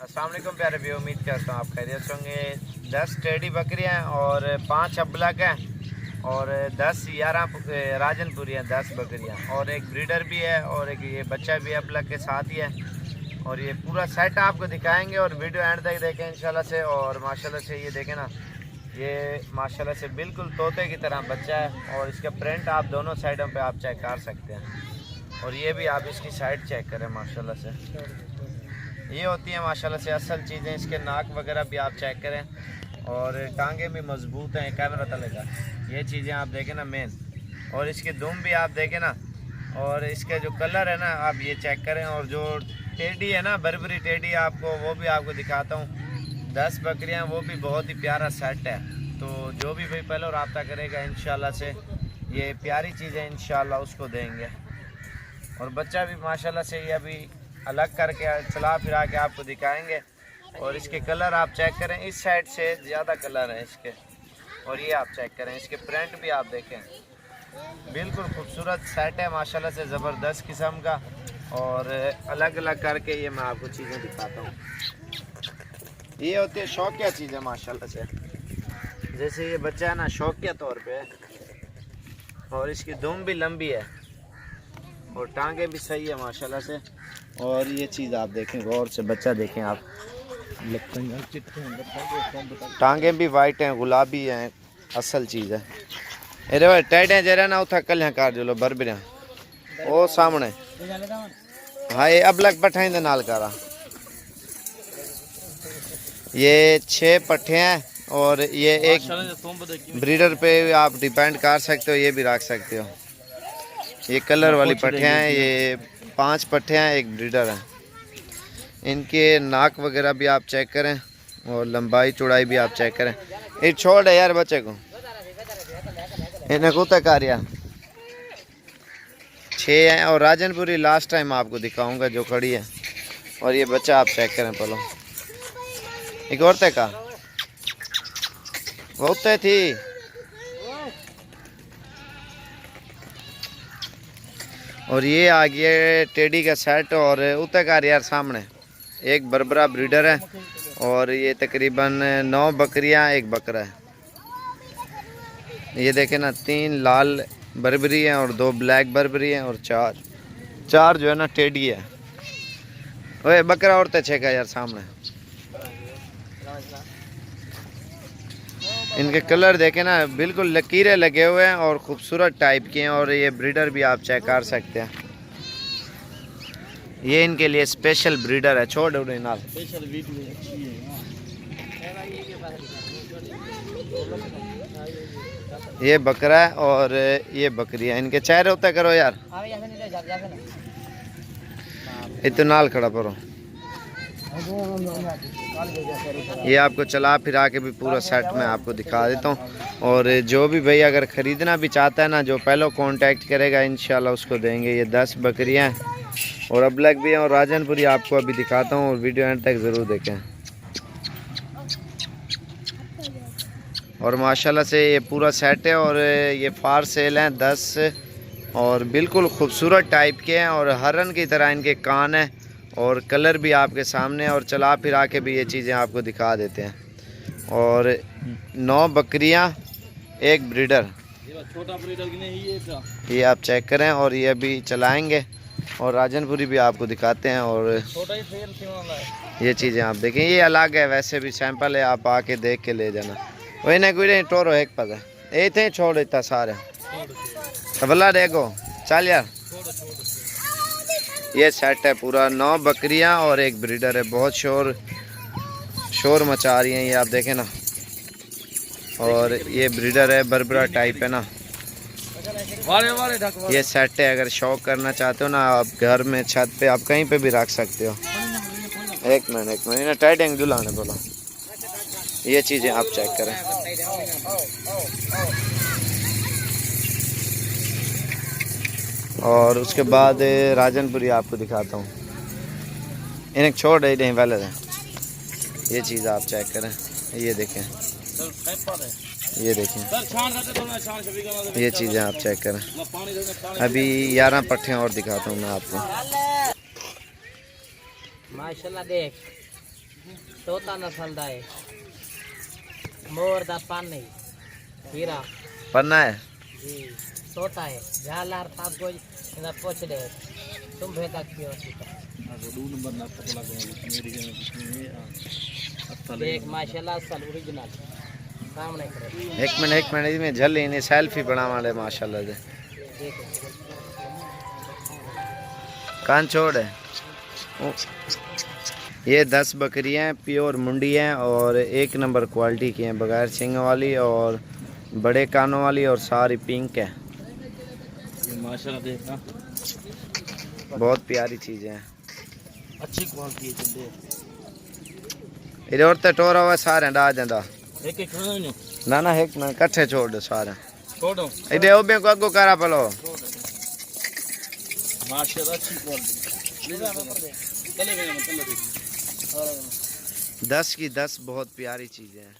अस्सलाम वालेकुम प्यारे भी, उम्मीद करता हूँ आप खैरियत से होंगे। 10 टेडी बकरियाँ और 5 अबलग हैं और 10-11 राजनपुरी हैं। 10 बकरियाँ और एक ब्रीडर भी है और एक ये बच्चा भी अबलग के साथ ही है। और ये पूरा सेट आपको दिखाएंगे और वीडियो एंड तक देखें इंशाल्लाह से। और माशाल्लाह से ये देखें ना, ये माशाल्लाह से बिल्कुल तोते की तरह बच्चा है और इसका प्रिंट आप दोनों साइडों पे आप चेक कर सकते हैं। और ये भी आप इसकी साइड चेक करें माशाल्लाह से, ये होती है माशाल्लाह से असल चीज़ें। इसके नाक वगैरह भी आप चेक करें और टांगे भी मजबूत हैं, कैमरा तलेगा। ये चीज़ें आप देखें ना मेन, और इसके दुम भी आप देखें ना, और इसके जो कलर है ना आप ये चेक करें। और जो टेडी है ना, बर्बरी टेडी, आपको वो भी आपको दिखाता हूँ। 10 बकरियाँ, वो भी बहुत ही प्यारा सेट है। तो जो भी भाई पहले रब्ता करेगा इंशाल्लाह से ये प्यारी चीज़ें इंशाल्लाह उसको देंगे। और बच्चा भी माशाल्लाह से ये अभी अलग करके चला फिरा के आपको दिखाएंगे। और इसके कलर आप चेक करें, इस साइड से ज़्यादा कलर है इसके। और ये आप चेक करें, इसके प्रिंट भी आप देखें, बिल्कुल खूबसूरत सेट है माशाल्लाह से, ज़बरदस्त किस्म का। और अलग अलग करके ये मैं आपको चीज़ें दिखाता हूँ। ये होती है शौकिया चीज़ें माशाल्लाह से, जैसे ये बच्चा है ना शौकिया तौर पे है। और इसकी दुम भी लंबी है और टांगे भी सही है माशाल्लाह से। और ये चीज़ आप देखें गौर से, बच्चा देखें आप, टांगे भी वाइट हैं, गुलाबी हैं, असल चीज़ है। अरे भाई टाइट जरा ना उठा कल कार जो लो बरबरिया वो सामने। हाँ ये अब लग पठाई दे नाल करा। ये 6 पट्ठे हैं और ये एक ब्रीडर पे आप डिपेंड कर सकते हो, ये भी रख सकते हो। ये कलर वाली पट्ठे हैं, ये 5 पट्ठे हैं, एक ब्रीडर है। इनके नाक वगैरह भी आप चेक करें और लंबाई चौड़ाई भी आप चेक करें। ये छोड़ है यार बच्चे को, इन्हें को तक आ रहा 6 हैं। और राजनपुरी लास्ट टाइम आपको दिखाऊंगा जो खड़ी है। और ये बच्चा आप चेक करें पहले, एक और तक का बहुत थी। और ये आ गया टेडी का सेट। और उतर का यार सामने एक बरबरा ब्रीडर है और ये तकरीबन 9 बकरियां, एक बकरा है। ये देखें ना, 3 लाल बरबरी हैं और 2 ब्लैक बरबरी हैं और 4 जो है ना टेडी है। ओए बकरा और तछे का यार सामने। इनके कलर देखें ना, बिल्कुल लकीरें लगे हुए हैं और ख़ूबसूरत टाइप के हैं। और ये ब्रीडर भी आप चेक कर सकते हैं, ये इनके लिए स्पेशल ब्रीडर है। छोड़ उड़े नाल ये बकरा है और ये बकरी है। इनके चेहरे होता करो यार, इतना नाल खड़ा करो। ये आपको चला फिरा के भी पूरा सेट में आपको दिखा देता हूँ। और जो भी भाई अगर ख़रीदना भी चाहता है ना, जो पहले कांटेक्ट करेगा इंशाल्लाह उसको देंगे। ये 10 बकरियाँ और अबलग भी हैं और राजनपुरी आपको अभी दिखाता हूँ। और वीडियो एंड तक ज़रूर देखें। और माशाल्लाह से ये पूरा सेट है और ये फार सेल हैं 10 और बिल्कुल खूबसूरत टाइप के हैं। और हरन की तरह इनके कान हैं और कलर भी आपके सामने। और चला फिरा के भी ये चीज़ें आपको दिखा देते हैं। और 9 बकरियां, एक ब्रीडर, छोटा ब्रीडर ये आप चेक करें। और ये अभी चलाएंगे और राजनपुरी भी आपको दिखाते हैं। और ये चीज़ें आप देखें, ये अलग है, वैसे भी सैंपल है, आप आके देख के ले जाना। वही ना कोई नहीं टोरो एक पता ये थे छोड़ देता सारे बल्ला देखो चल यार। ये सेट है पूरा, 9 बकरियां और एक ब्रीडर है। बहुत शोर मचा रही हैं ये आप देखें ना। और ये ब्रीडर है, बरबरा टाइप है ना। ये सेट है, अगर शौक करना चाहते हो ना आप, घर में छत पे आप कहीं पे भी रख सकते हो। एक मिनट ना टाइट एंगल आने बोला। ये चीज़ें आप चेक करें। और उसके बाद राजनपुरी आपको दिखाता हूँ। इन्हें छोड़ रही नहीं पहले से। ये चीज़ आप चेक करें, ये देखें, ये देखें, ये चीज़ें आप चेक करें। अभी 11 पट्ठे और दिखाता हूँ मैं आपको। माशाल्लाह देख तोता नस्ल दा है मोर दा पानी हीरा पन्ना है जी तोता है झालार सब कोई इना पूछ दे तुम भेदा क्यों सीता देख माशाल्लाह असल ओरिजिनल सामने करे एक मिनट इसमें झल इन्हें सेल्फी बना वाले माशाल्लाह से देखो कान छोड़ है ये 10 बकरियां हैं प्योर मुंडी हैं और 1 नंबर क्वालिटी की हैं बगैर सिंग वाली और बड़े कानों वाली और सारी पिंक है माशाल्लाह देखना बहुत प्यारी चीज़ें हैं अच्छी क्वालिटी है चंदे इधर और टोरा हुआ सारे डा जाता एक एक खाने ना ना एक मिनट कट्ठे छोड़ दो सारे छोड़ो इधर ओबे को अगो करा पलो माशाल्लाह अच्छी क्वालिटी चले गए 10 की 10 बहुत प्यारी चीज़ें हैं।